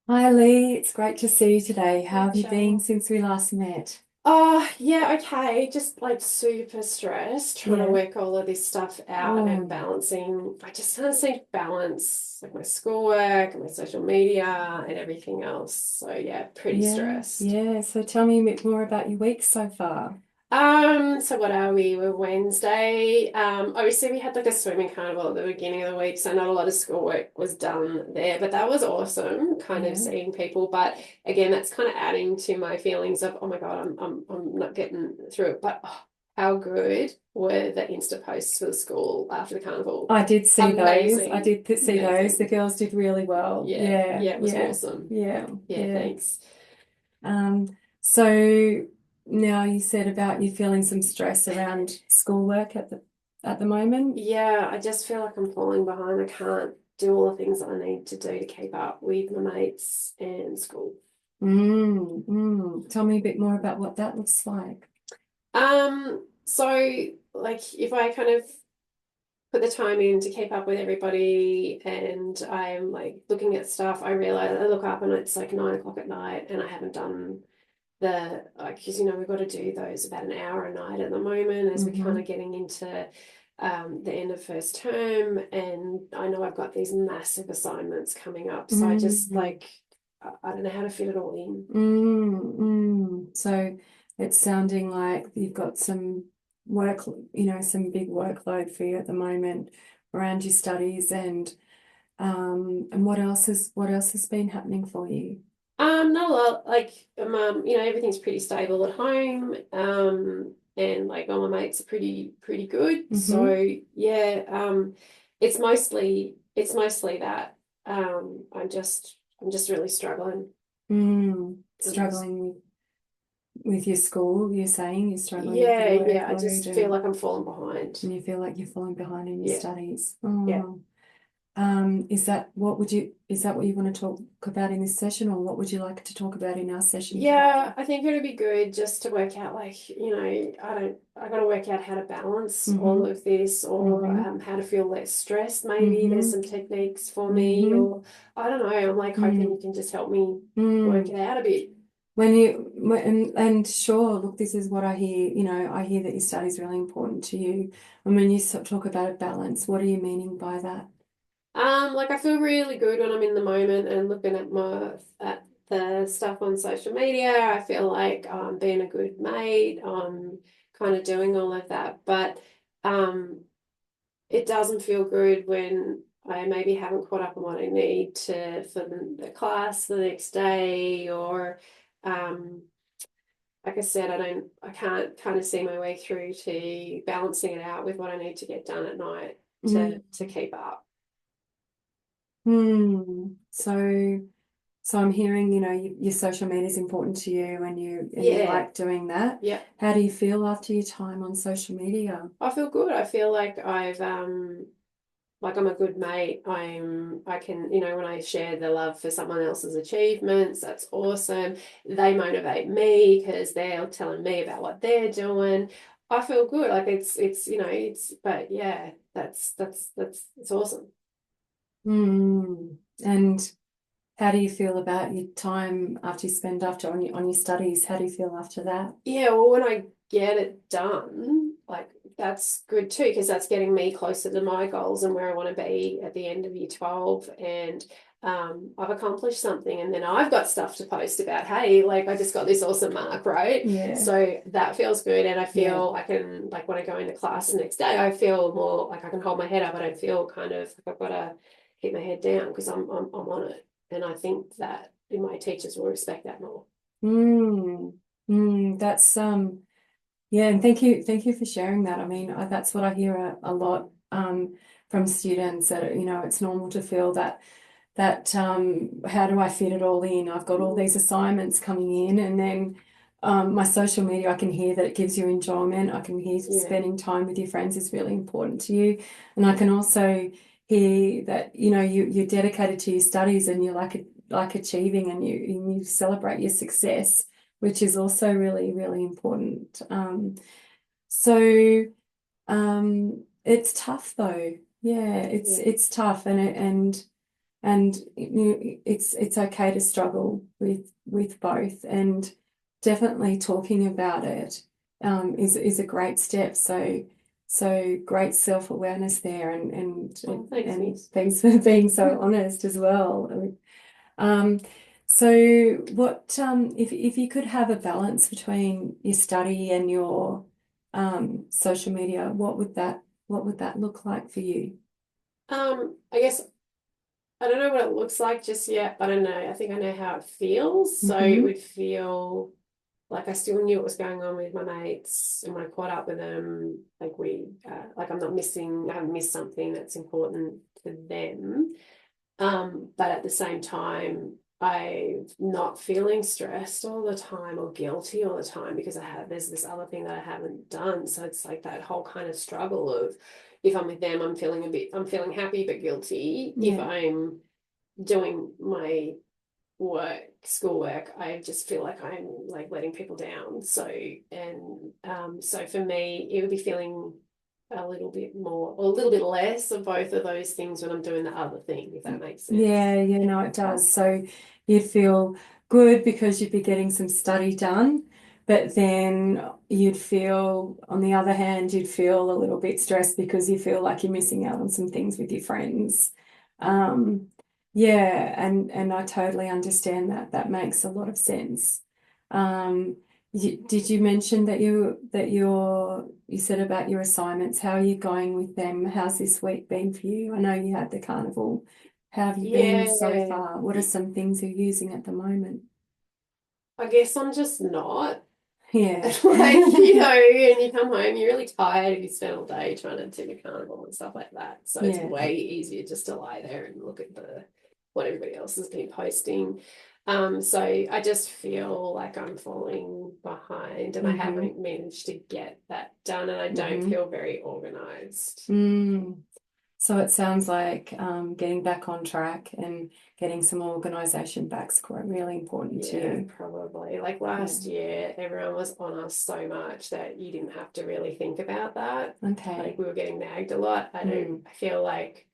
Hi Lee, it's great to see you today. How Hey, have you been Michelle. since we last met? Oh, yeah, okay. Just like super stressed, trying to Yeah. work all of this stuff out and Oh, balancing. I just can't seem to balance like my schoolwork and my social media and everything else. So yeah, pretty yeah, stressed. yeah. So tell me a bit more about your week so far. So what are we? We're Wednesday. Obviously we had like a swimming carnival at the beginning of the week, so not a lot of schoolwork was done there, but that was awesome, kind of Yeah. seeing people. But again, that's kind of adding to my feelings of, oh my God, I'm not getting through it. But oh, how good were the Insta posts for the school after the carnival? I did see those. I Amazing, did see those. The amazing. girls did really well. Yeah, Yeah, yeah, it was yeah, awesome. yeah, Yeah, yeah. thanks. So now you said about you feeling some stress around schoolwork at the moment. Yeah, I just feel like I'm falling behind. I can't do all the things that I need to do to keep up with my mates and school. Tell me a bit more about what that looks like. So like if I kind of put the time in to keep up with everybody and I'm like looking at stuff, I realize I look up and it's like 9 o'clock at night and I haven't done the like because we've got to do those about an hour a night at the moment as we're kind Mm-hmm. of getting into the end of first term, and I know I've got these massive assignments coming up, so I just Mm. like I don't know how to fit it all in. So it's sounding like you've got some work, some big workload for you at the moment around your studies and what else has been happening for you? Not a lot. Like, everything's pretty stable at home. And like all my mates are pretty good. So Mm-hmm. yeah, it's mostly that. I'm just really struggling. I'm just Struggling with your school, you're saying you're struggling with the yeah. I workload just feel and, like I'm falling behind. and you feel like you're falling behind in your Yeah, studies. yeah. Is that what you want to talk about in this session, or what would you like to talk about in our session Yeah, today? I think it'd be good just to work out like, I got to work out how to balance all Mm-hmm. of this, or Mm-hmm. how to feel less stressed. Maybe there's Mm-hmm. some techniques for me, Mm-hmm. or I don't know. I'm like hoping you Mm. can just help me work it Mm. out a bit. And sure, look, this is what I hear. I hear that your study is really important to you. And when you talk about a balance, what are you meaning by that? Like I feel really good when I'm in the moment and looking at the stuff on social media. I feel like I'm being a good mate. I'm kind of doing all of that, but um. it doesn't feel good when I maybe haven't caught up on what I need to for the class the next day, or um, like I said, I can't kind of see my way through to balancing it out with what I need to get done at night to Mm. keep up. So I'm hearing, your social media is important to you and you Yeah, like doing that. yeah. How do you feel after your time on social media? I feel good. I feel like I'm a good mate. I can, when I share the love for someone else's achievements, that's awesome. They motivate me because they're telling me about what they're doing. I feel good. Like but yeah, that's it's awesome. And how do you feel about your time after you spend after on your studies? How do you feel after that? Yeah, well, when I get it done, like that's good too, because that's getting me closer to my goals and where I want to be at the end of year 12. And I've accomplished something, and then I've got stuff to post about, hey, like I just got this awesome mark, right? Yeah, So that feels good. And I yeah. feel I can, like, when I go into class the next day, I feel more like I can hold my head up. I don't feel kind of like I've got to keep my head down because I'm on it. And I think that my teachers will respect that more. Mm, that's yeah, and thank you for sharing that. I mean, that's what I hear a lot from students that it's normal to feel that how do I fit it all in? I've got all these assignments coming in, and then my social media, I can hear that it gives you enjoyment. I can hear Yeah. spending time with your friends is really important to you, and I can also hear that you're dedicated to your studies and you like achieving and you celebrate your success, which is also really really important. So it's tough though. Yeah, it's Yeah. it's tough, and and it's okay to struggle with both, and definitely talking about it is a great step. So great self-awareness there, Oh, thanks, and miss. thanks for being so honest as well. Um, so what if you could have a balance between your study and your social media, what would that look like for you? I guess I don't know what it looks like just yet, but I know, I think I know how it feels. So it Hmm. would feel like I still knew what was going on with my mates, and when I caught up with them, like like I'm not missing, I haven't missed something that's important to them. But at the same time, I'm not feeling stressed all the time or guilty all the time because there's this other thing that I haven't done. So it's like that whole kind of struggle of, if I'm with them, I'm feeling happy but guilty. If Yeah. I'm doing my schoolwork, I just feel like I'm like letting people down. So for me, it would be feeling a little bit more or a little bit less of both of those things when I'm doing the other thing, if that makes sense. Yeah, you know, it does. So you'd feel good because you'd be getting some study done, but then you'd feel, on the other hand, you'd feel a little bit stressed because you feel like you're missing out on some things with your friends. Um, yeah, and I totally understand that. That makes a lot of sense. Um, did you mention that you said about your assignments? How are you going with them? How's this week been for you? I know you had the carnival. How have you been so Yeah, far? What are some things you're using at the moment? I guess I'm just not. Yeah. Like, and you come home, you're really tired if you spent all day trying to do the carnival and stuff like that. So it's Yeah. way easier just to lie there and look at what everybody else has been posting. So I just feel like I'm falling behind and I Mm-hmm. haven't managed to get that done, and I don't Mm-hmm. feel very organized. Mm. So it sounds like getting back on track and getting some organization back's quite really important to Yeah, you. probably. Like Yeah. last year, everyone was on us so much that you didn't have to really think about that. Like Okay. we were getting nagged a lot. Mm. I feel like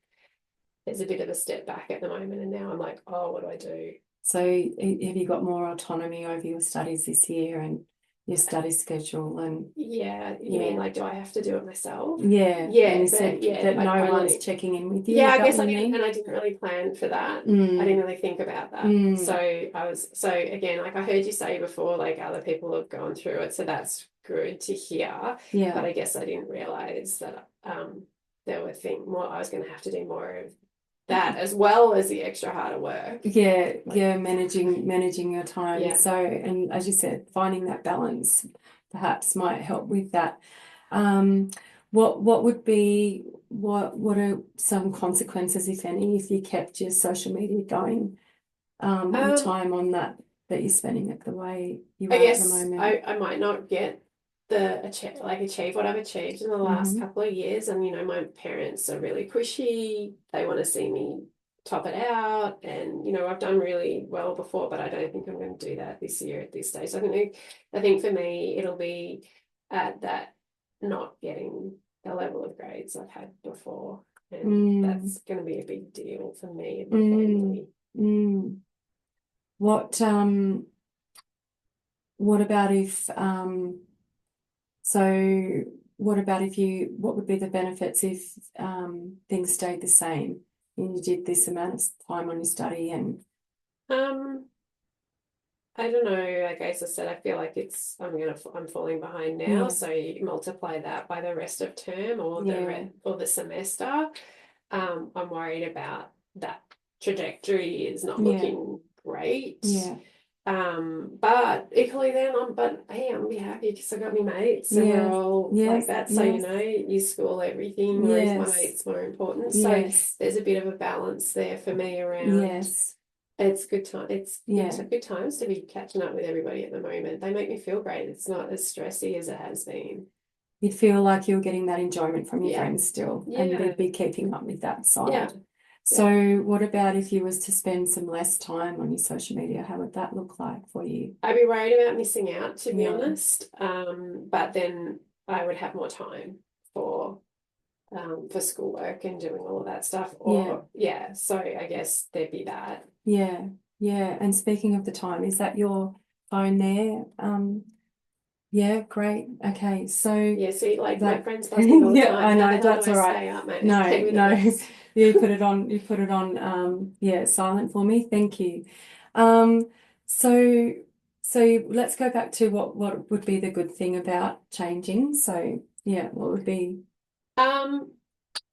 there's a bit of a step back at the moment, and now I'm like, oh, what do I do? So have you got more autonomy over your studies this year and your study schedule and Yeah, you mean yeah. like, do I have to do it myself? Yeah. And Yeah, you said yeah, that I no one's totally. checking in with you. Yeah, Is I that guess what I you didn't, and mean? I didn't really plan for that. I didn't Mm. really think about that. So Mm. so again, like I heard you say before, like other people have gone through it, so that's good to hear. But Yeah. I guess I didn't realize that there were more. I was going to have to do more of that as well as the extra harder work. Yeah, Like, yeah, managing your time. yeah. So, and as you said, finding that balance perhaps might help with that. Um, what would be what are some consequences, if any, if you kept your social media going, your Um, time on that you're spending it the way you I are at the guess moment? I might not get achieve what I've achieved in the last Mm-hmm. couple of years. And my parents are really pushy. They want to see me top it out. And I've done really well before, but I don't think I'm going to do that this year at this stage. So I think for me it'll be at that, not getting the level of grades I've had before. And Mm, that's going to be a big deal for me and my mm, family. mm. What what about if So what would be the benefits if things stayed the same and you did this amount of time on your study and Um, I don't know. Like as I said, I feel like I'm falling behind now. yeah, So you multiply that by the rest of term or yeah, or the semester. I'm worried about that trajectory is not yeah, looking great. yeah, But equally then but hey, I'm gonna be happy because I got my mates and we're yeah, all like yes, that. So yes, you school everything, or is my yes, mates more important? So yes, there's a bit of a balance there for me around. yes, It's good time. It's yeah. good times to be catching up with everybody at the moment. They make me feel great. It's not as stressy as it has been. You'd feel like you're getting that enjoyment from your Yeah, friends still, and yeah, they'd be keeping up with that yeah, side. yeah. So what about if you was to spend some less time on your social media? How would that look like for you? I'd be worried about missing out, to be Yeah. honest. But then I would have more time for for schoolwork and doing all of that stuff. Yeah. Or yeah, so I guess there'd be that. Yeah. Yeah. And speaking of the time, is that your phone there? Yeah, great. Okay. So Yeah, see, like my that friends buzz me all the yeah, time. I know, How do that's I all right. stay up, mate? No, Keep me the no. best. You put it on yeah, silent for me. Thank you. Um so let's go back to what would be the good thing about changing. So yeah, what would be Um,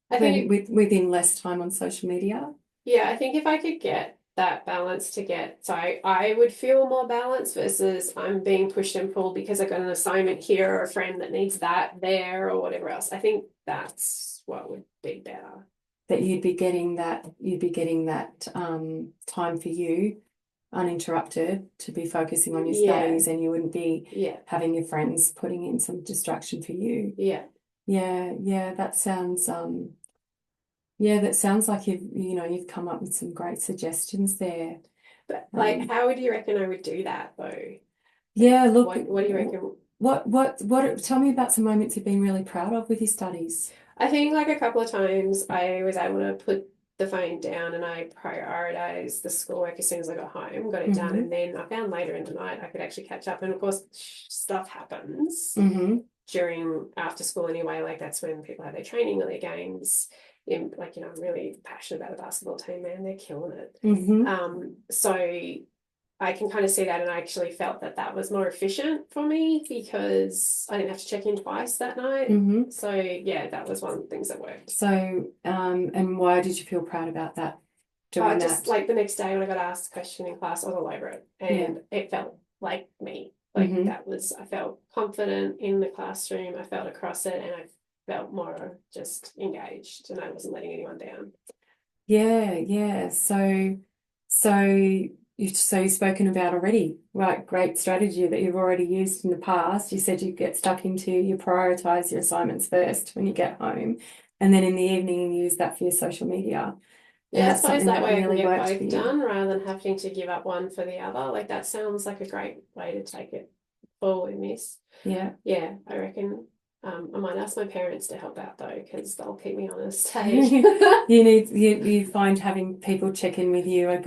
I think when within less time on social media? Yeah, I think if I could get that balance to get, so I would feel more balanced versus I'm being pushed and pulled because I got an assignment here or a friend that needs that there or whatever else. I think that's what would be better. That you'd be getting that time for you uninterrupted to be focusing on your Yeah, studies, and you wouldn't be yeah, having your friends putting in some distraction for you. yeah. Yeah, yeah, that sounds like you've come up with some great suggestions there. But like, Um, how would you reckon I would do that though? Like, yeah, look, what do you reckon? tell me about some moments you've been really proud of with your studies. I think like a couple of times I was able to put the phone down and I prioritized the schoolwork as soon as I got home, got it done, Mm-hmm. and then I found later in the night I could actually catch up. And of course, stuff happens Mm-hmm. during after school anyway. Like that's when people have their training or their games. Like I'm really passionate about the basketball team, man. They're killing it. Mm-hmm. So I can kind of see that, and I actually felt that that was more efficient for me because I didn't have to check in twice that night. Mm-hmm. So yeah, that was one of the things that worked. So, and why did you feel proud about that, doing Just that? like the next day when I got asked a question in class, I was all over it, Yeah. and it felt like me. Like Mm-hmm. that was, I felt confident in the classroom. I felt across it, and I felt more just engaged, and I wasn't letting anyone down. Yeah, yeah. So you've spoken about already, right? Great strategy that you've already used in the past. You said you get stuck into you prioritize your assignments first when you get home, and then in the evening you use that for your social media. And Yeah, I that's suppose something that that way I can really get worked for both you. done rather than having to give up one for the other. Like that sounds like a great way to take it forward, miss. Yeah. Yeah, I reckon I might ask my parents to help out though, because they'll keep me honest. Hey. You find having people check in with you a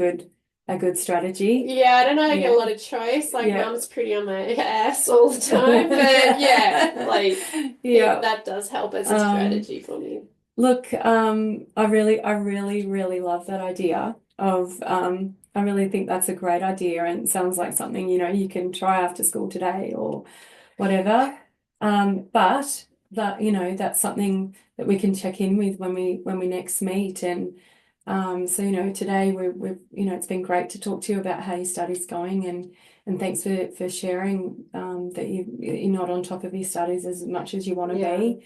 good strategy. Yeah, I don't know, I get a Yeah. lot of choice. Like Yeah. mum's pretty on my ass all the time. But yeah, like Yeah. that does help as a Um, strategy for me. Look, I really, really love that idea of, I really think that's a great idea, and it sounds like something, you can try after school today or whatever. But that's something that we can check in with when we next meet. And so, today it's been great to talk to you about how your study's going, and thanks for sharing, that you're not on top of your studies as much as you want to Yeah. be.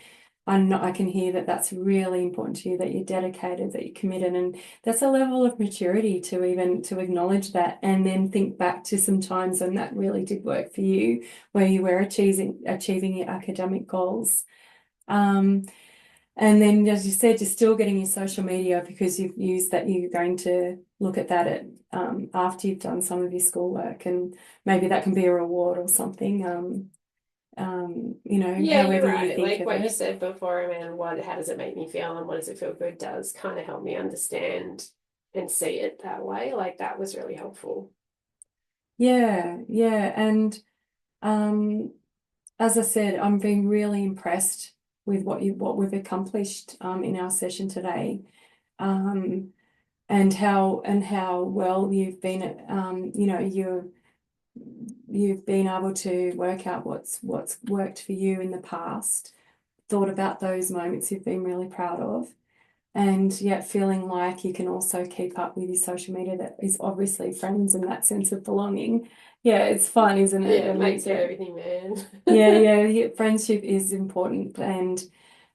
I can hear that that's really important to you, that you're dedicated, that you're committed, and that's a level of maturity to even to acknowledge that, and then think back to some times when that really did work for you, where you were achieving your academic goals. Um, and then, as you said, you're still getting your social media because you've used that. You're going to look at that after you've done some of your schoolwork, and maybe that can be a reward or something. Yeah, you're However you right. think Like of what you it. said before, man, how does it make me feel and what does it feel good does kind of help me understand and see it that way. Like that was really helpful. Yeah, yeah. And um, as I said, I'm being really impressed with what we've accomplished in our session today. Um, and how well you've been you've been able to work out what's worked for you in the past, thought about those moments you've been really proud of, and yet feeling like you can also keep up with your social media that is obviously friends and that sense of belonging. Yeah, it's fun, isn't it, Yeah, when you mates are get everything, man. yeah, yeah, yeah, friendship is important. And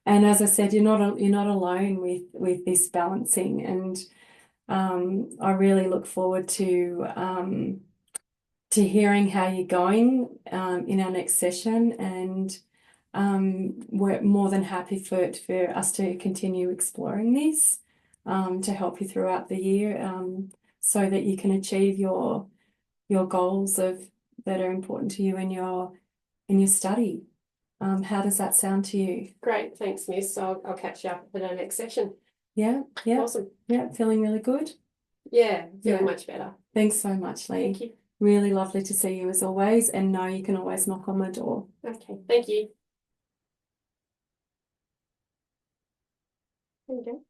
as I said, you're not alone with this balancing. And I really look forward to hearing how you're going in our next session. And we're more than happy for us to continue exploring this, to help you throughout the year, so that you can achieve your goals that are important to you in your study. How does that sound to you? Great, thanks, Miss. I'll catch you up at our next session. Yeah, yeah, Awesome. yeah. Feeling really good? Yeah, feeling Yeah. much better. Thanks so much, Thank Lee. you. Really lovely to see you as always, and know you can always knock on my door. Okay, thank you. There you go.